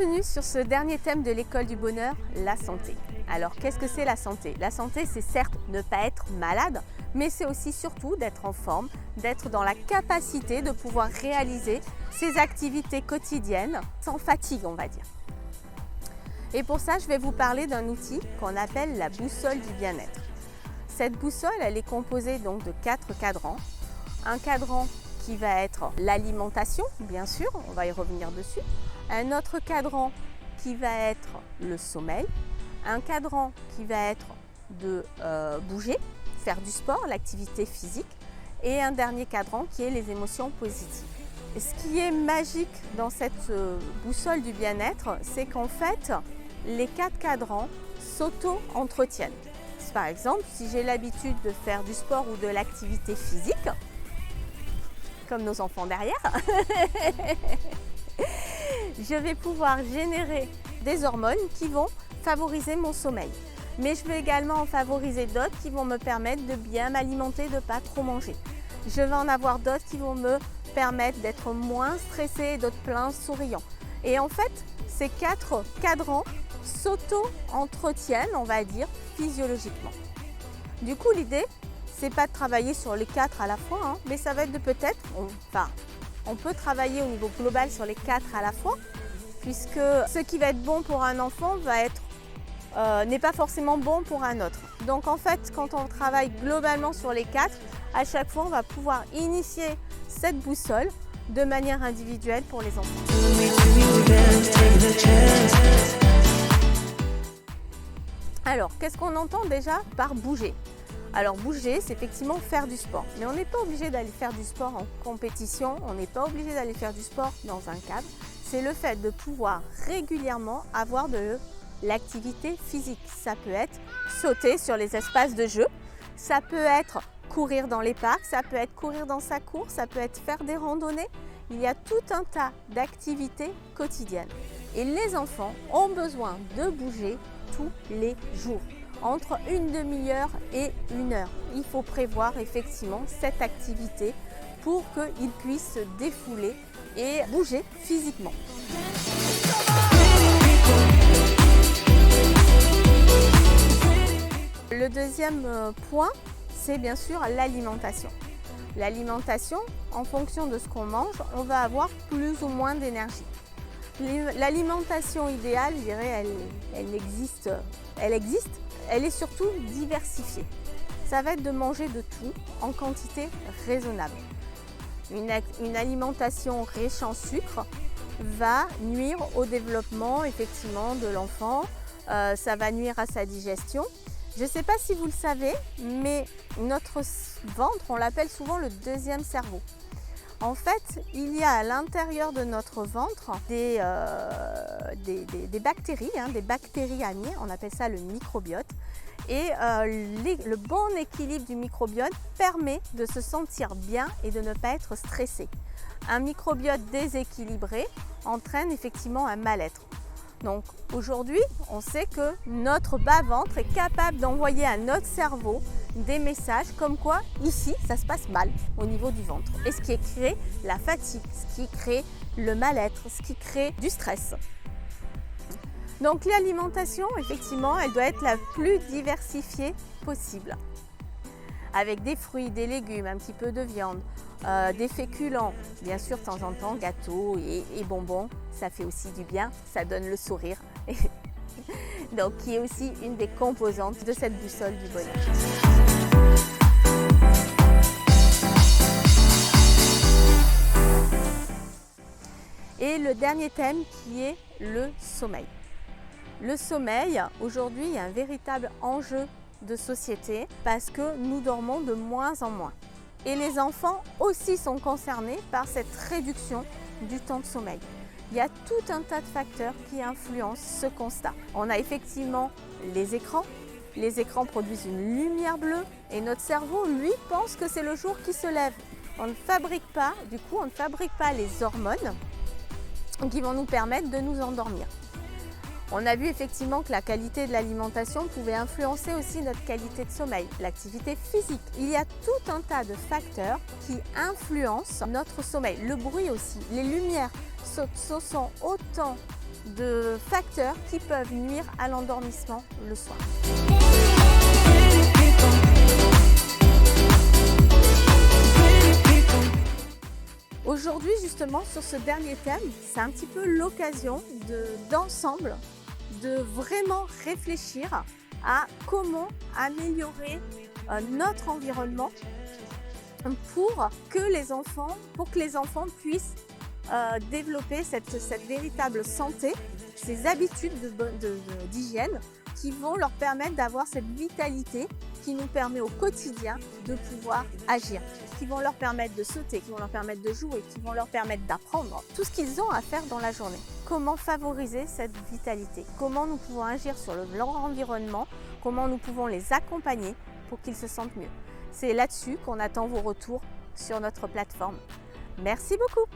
Bienvenue sur ce dernier thème de l'école du bonheur, la santé. Alors qu'est-ce que c'est la santé? La santé, c'est certes ne pas être malade, mais c'est aussi surtout d'être en forme, d'être dans la capacité de pouvoir réaliser ses activités quotidiennes sans fatigue, on va dire. Et pour ça, je vais vous parler d'un outil qu'on appelle la boussole du bien-être. Cette boussole, elle est composée donc de 4 cadrans. Un cadran qui va être l'alimentation, bien sûr, on va y revenir dessus. Un autre cadran qui va être le sommeil. Un cadran qui va être de bouger, faire du sport, l'activité physique. Et un dernier cadran qui est les émotions positives. Et ce qui est magique dans cette boussole du bien-être, c'est qu'en fait, les 4 cadrans s'auto-entretiennent. Par exemple, si j'ai l'habitude de faire du sport ou de l'activité physique, comme nos enfants derrière, je vais pouvoir générer des hormones qui vont favoriser mon sommeil. Mais je vais également en favoriser d'autres qui vont me permettre de bien m'alimenter, de ne pas trop manger. Je vais en avoir d'autres qui vont me permettre d'être moins stressée et d'autres plein souriants. Et en fait, ces 4 cadrans s'auto-entretiennent, on va dire, physiologiquement. Du coup, l'idée, c'est pas de travailler sur les 4 à la fois, mais ça va être de peut-être, on peut travailler au niveau global sur les 4 à la fois, puisque ce qui va être bon pour un enfant n'est pas forcément bon pour un autre. Donc en fait, quand on travaille globalement sur les 4, à chaque fois, on va pouvoir initier cette boussole de manière individuelle pour les enfants. Alors, qu'est-ce qu'on entend déjà par bouger? Alors bouger, c'est effectivement faire du sport. Mais on n'est pas obligé d'aller faire du sport en compétition, on n'est pas obligé d'aller faire du sport dans un cadre. C'est le fait de pouvoir régulièrement avoir de l'activité physique. Ça peut être sauter sur les espaces de jeu, ça peut être courir dans les parcs, ça peut être courir dans sa cour, ça peut être faire des randonnées. Il y a tout un tas d'activités quotidiennes. Et les enfants ont besoin de bouger tous les jours, entre une demi-heure et 1 heure. Il faut prévoir effectivement cette activité pour qu'ils puissent se défouler et bouger physiquement. Le deuxième point, c'est bien sûr l'alimentation. L'alimentation, en fonction de ce qu'on mange, on va avoir plus ou moins d'énergie. L'alimentation idéale, je dirais, elle existe, elle est surtout diversifiée. Ça va être de manger de tout en quantité raisonnable. Une alimentation riche en sucre va nuire au développement effectivement de l'enfant, ça va nuire à sa digestion. Je ne sais pas si vous le savez, mais notre ventre, on l'appelle souvent le deuxième cerveau. En fait, il y a à l'intérieur de notre ventre des bactéries, des bactéries amies, on appelle ça le microbiote. Et le bon équilibre du microbiote permet de se sentir bien et de ne pas être stressé. Un microbiote déséquilibré entraîne effectivement un mal-être. Donc aujourd'hui, on sait que notre bas-ventre est capable d'envoyer à notre cerveau des messages comme quoi ici, ça se passe mal au niveau du ventre. Et ce qui crée la fatigue, ce qui crée le mal-être, ce qui crée du stress. Donc l'alimentation, effectivement, elle doit être la plus diversifiée possible. Avec des fruits, des légumes, un petit peu de viande, des féculents, bien sûr de temps en temps gâteaux et bonbons, ça fait aussi du bien, ça donne le sourire. Donc qui est aussi une des composantes de cette boussole du bonheur. Et le dernier thème qui est le sommeil. Le sommeil, aujourd'hui, il y a un véritable enjeu de société parce que nous dormons de moins en moins. Et les enfants aussi sont concernés par cette réduction du temps de sommeil. Il y a tout un tas de facteurs qui influencent ce constat. On a effectivement les écrans. Les écrans produisent une lumière bleue et notre cerveau, lui, pense que c'est le jour qui se lève. On ne fabrique pas les hormones qui vont nous permettre de nous endormir. On a vu effectivement que la qualité de l'alimentation pouvait influencer aussi notre qualité de sommeil, l'activité physique. Il y a tout un tas de facteurs qui influencent notre sommeil. Le bruit aussi, les lumières, ce sont autant de facteurs qui peuvent nuire à l'endormissement le soir. Aujourd'hui, justement, sur ce dernier thème, c'est un petit peu l'occasion d'ensemble de vraiment réfléchir à comment améliorer notre environnement pour que les enfants puissent développer cette véritable santé, ces habitudes d'hygiène qui vont leur permettre d'avoir cette vitalité qui nous permet au quotidien de pouvoir agir, qui vont leur permettre de sauter, qui vont leur permettre de jouer, qui vont leur permettre d'apprendre tout ce qu'ils ont à faire dans la journée. Comment favoriser cette vitalité? Comment nous pouvons agir sur leur environnement? Comment nous pouvons les accompagner pour qu'ils se sentent mieux? C'est là-dessus qu'on attend vos retours sur notre plateforme. Merci beaucoup!